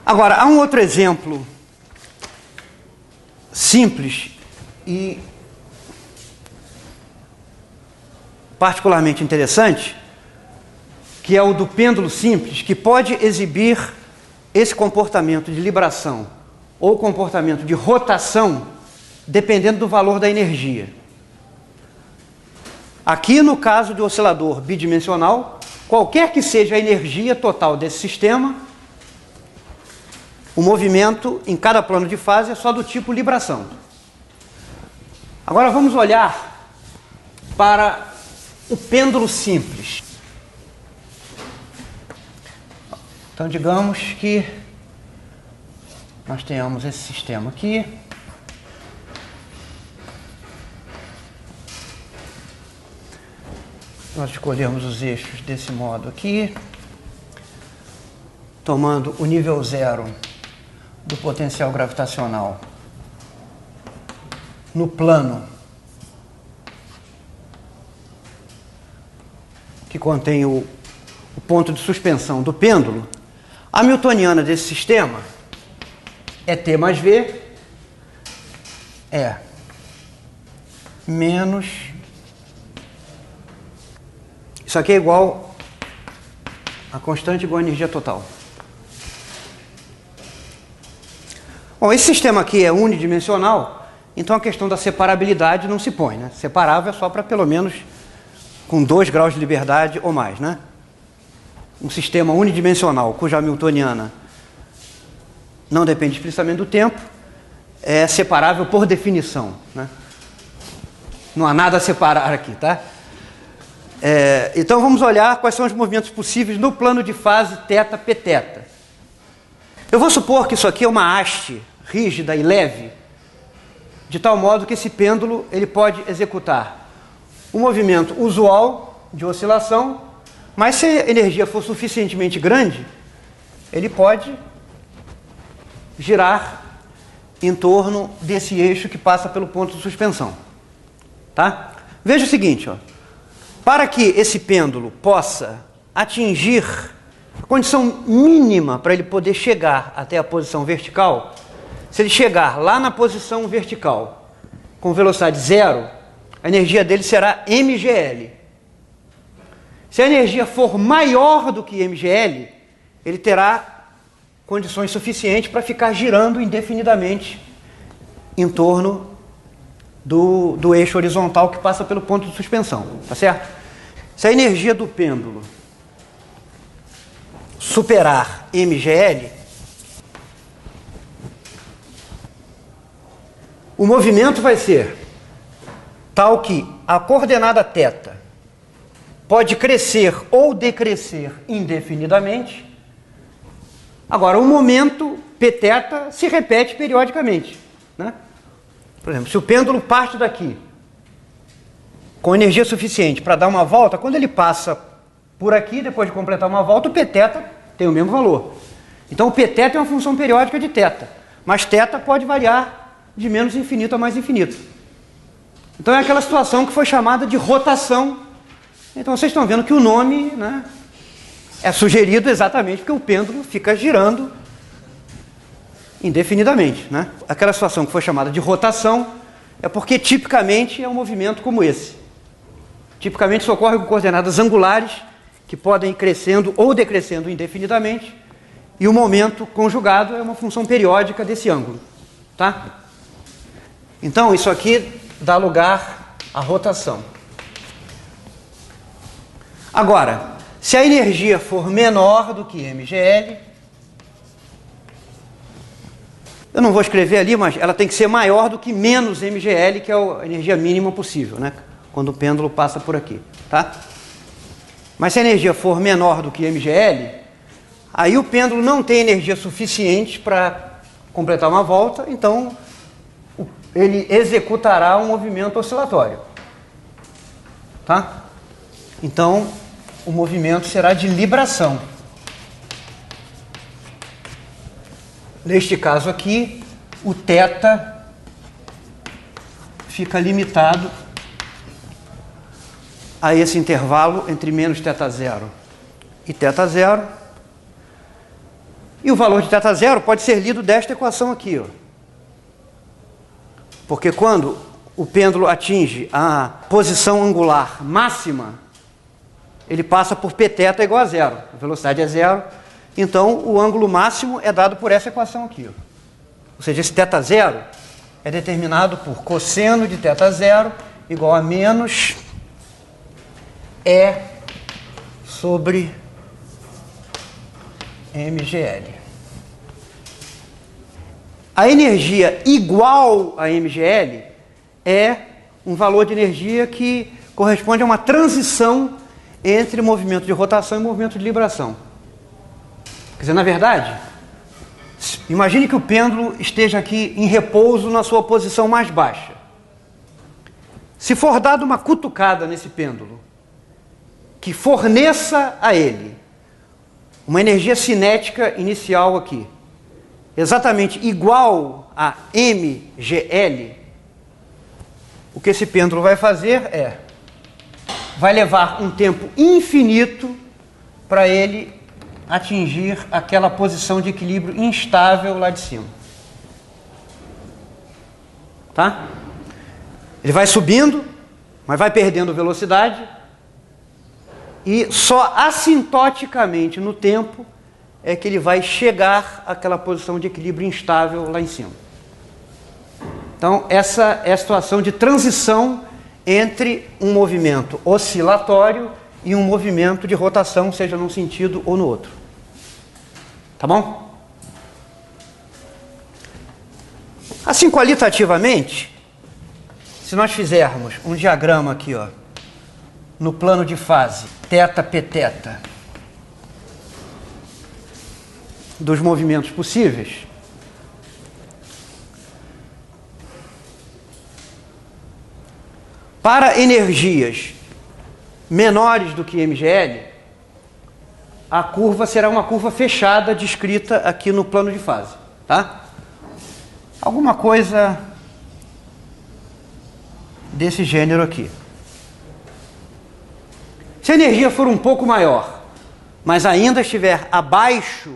Agora, há um outro exemplo simples e particularmente interessante, que é o do pêndulo simples, que pode exibir esse comportamento de libração ou comportamento de rotação, dependendo do valor da energia. Aqui, no caso de oscilador bidimensional, qualquer que seja a energia total desse sistema, o movimento em cada plano de fase é só do tipo libração. Agora vamos olhar para o pêndulo simples. Então, digamos que nós tenhamos esse sistema aqui. Nós escolhemos os eixos desse modo aqui, tomando o nível zero do potencial gravitacional no plano que contém o ponto de suspensão do pêndulo. A hamiltoniana desse sistema é T mais V, é menos... Isso aqui é igual a constante igual a energia total. Bom, esse sistema aqui é unidimensional, então a questão da separabilidade não se põe, né? Separável é só para pelo menos com 2 graus de liberdade ou mais, né? Um sistema unidimensional cuja hamiltoniana não depende explicitamente do tempo é separável por definição, né? Não há nada a separar aqui, tá? Então vamos olhar quais são os movimentos possíveis no plano de fase θ, Pθ. Eu vou supor que isso aqui é uma haste rígida e leve, de tal modo que esse pêndulo ele pode executar um movimento usual de oscilação, mas se a energia for suficientemente grande, ele pode girar em torno desse eixo que passa pelo ponto de suspensão. Tá? Veja o seguinte, ó. Para que esse pêndulo possa atingir a condição mínima para ele poder chegar até a posição vertical, se ele chegar lá na posição vertical com velocidade zero, a energia dele será mgl. Se a energia for maior do que mgl, ele terá condições suficientes para ficar girando indefinidamente em torno do eixo horizontal que passa pelo ponto de suspensão, tá certo? Se a energia do pêndulo superar mgl, o movimento vai ser tal que a coordenada θ pode crescer ou decrescer indefinidamente. Agora, o momento Pθ se repete periodicamente, né? Por exemplo, se o pêndulo parte daqui com energia suficiente para dar uma volta, quando ele passa por aqui, depois de completar uma volta, o Pθ tem o mesmo valor. Então, o Pθ é uma função periódica de θ, mas θ pode variar de menos infinito a mais infinito. Então, é aquela situação que foi chamada de rotação. Então, vocês estão vendo que o nome, né, é sugerido exatamente porque o pêndulo fica girando indefinidamente, né? Aquela situação que foi chamada de rotação é porque tipicamente é um movimento como esse. Tipicamente isso ocorre com coordenadas angulares que podem ir crescendo ou decrescendo indefinidamente, e o momento conjugado é uma função periódica desse ângulo, tá? Então isso aqui dá lugar à rotação. Agora, se a energia for menor do que mgl, eu não vou escrever ali, mas ela tem que ser maior do que menos mgl, que é a energia mínima possível, né? Quando o pêndulo passa por aqui, tá? Mas se a energia for menor do que mgl, aí o pêndulo não tem energia suficiente para completar uma volta, então ele executará um movimento oscilatório, tá? Então, o movimento será de libração. Neste caso aqui, o θ fica limitado a esse intervalo entre menos θ0 e θ0. E o valor de θ0 pode ser lido desta equação aqui, ó. Porque quando o pêndulo atinge a posição angular máxima, ele passa por Pθ igual a zero. A velocidade é zero. Então, o ângulo máximo é dado por essa equação aqui, ó. Ou seja, esse θ0 é determinado por cosseno de θ0 igual a menos E sobre mgl. A energia igual a mgl é um valor de energia que corresponde a uma transição entre movimento de rotação e movimento de libração. Quer dizer, na verdade, imagine que o pêndulo esteja aqui em repouso na sua posição mais baixa. Se for dada uma cutucada nesse pêndulo, que forneça a ele uma energia cinética inicial aqui, exatamente igual a mgl, o que esse pêndulo vai fazer vai levar um tempo infinito para ele atingir aquela posição de equilíbrio instável lá de cima. Tá? Ele vai subindo, mas vai perdendo velocidade, e só assintoticamente no tempo é que ele vai chegar àquela posição de equilíbrio instável lá em cima. Então, essa é a situação de transição entre um movimento oscilatório e um movimento de rotação, seja num sentido ou no outro. Tá bom? Assim, qualitativamente, se nós fizermos um diagrama aqui, ó, no plano de fase θ-Pθ dos movimentos possíveis, para energias menores do que mgl, a curva será uma curva fechada descrita aqui no plano de fase, tá? Alguma coisa desse gênero aqui. Se a energia for um pouco maior, mas ainda estiver abaixo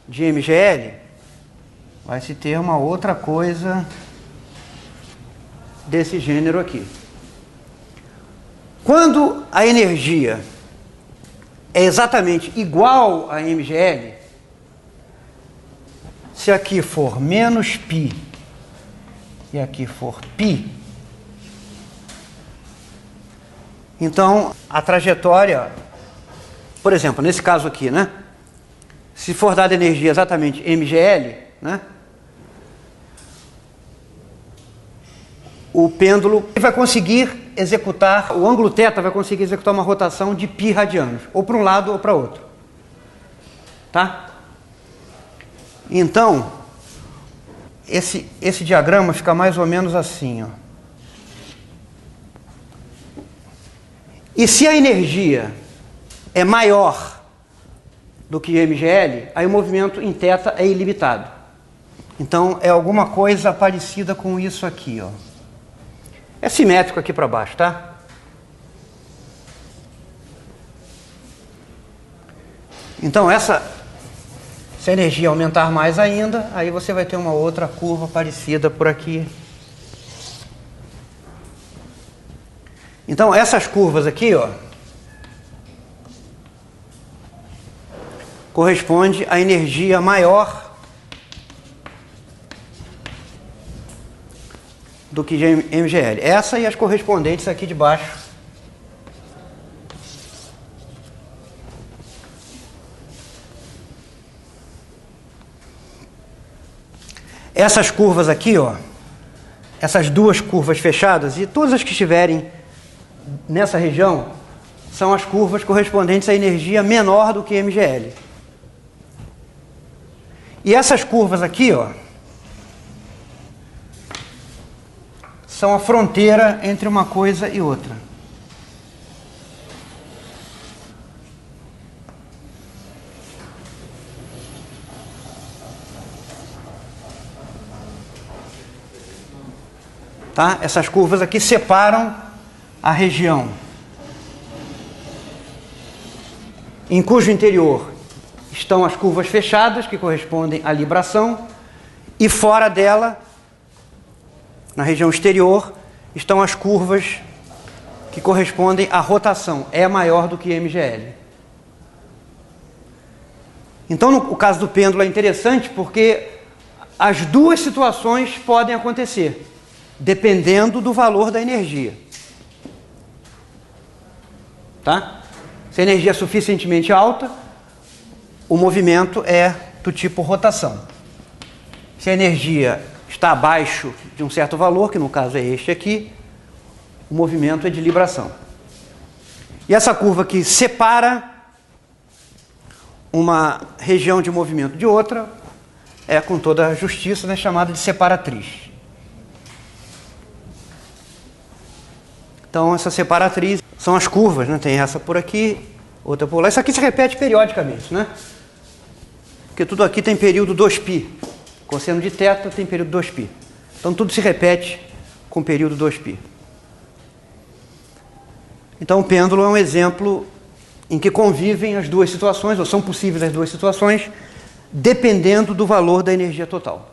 de mgl, vai se ter uma outra coisa desse gênero aqui. Quando a energia é exatamente igual a mgl, se aqui for menos π e aqui for π, então a trajetória, por exemplo, nesse caso aqui, né? Se for dada energia exatamente mgl, né? O pêndulo vai conseguir executar, o ângulo θ vai conseguir executar uma rotação de π radianos, ou para um lado ou para outro. Tá? Então, esse diagrama fica mais ou menos assim, ó. E se a energia é maior do que mgl, aí o movimento em θ é ilimitado. Então, é alguma coisa parecida com isso aqui, ó. É simétrico aqui para baixo, tá? Então, se a energia aumentar mais ainda, aí você vai ter uma outra curva parecida por aqui. Então, essas curvas aqui, ó, corresponde à energia maior do que de mgl. Essa e as correspondentes aqui de baixo. Essas curvas aqui, ó, essas duas curvas fechadas e todas as que estiverem nessa região são as curvas correspondentes à energia menor do que mgl. E essas curvas aqui, ó, são a fronteira entre uma coisa e outra. Tá? Essas curvas aqui separam a região em cujo interior estão as curvas fechadas, que correspondem à libração, e fora dela, na região exterior, estão as curvas que correspondem à rotação. E maior do que mgl. Então, no caso do pêndulo é interessante porque as duas situações podem acontecer, dependendo do valor da energia. Tá? Se a energia é suficientemente alta, o movimento é do tipo rotação. Se a energia está abaixo de um certo valor, que no caso é este aqui, o movimento é de libração. E essa curva que separa uma região de movimento de outra é, com toda a justiça, né, chamada de separatriz. Então, essa separatriz são as curvas, né? Tem essa por aqui, outra por lá. Isso aqui se repete periodicamente, né? Porque tudo aqui tem período 2π. Cosseno de θ tem período 2π. Então, tudo se repete com período 2π. Então, o pêndulo é um exemplo em que convivem as duas situações, ou são possíveis as duas situações, dependendo do valor da energia total.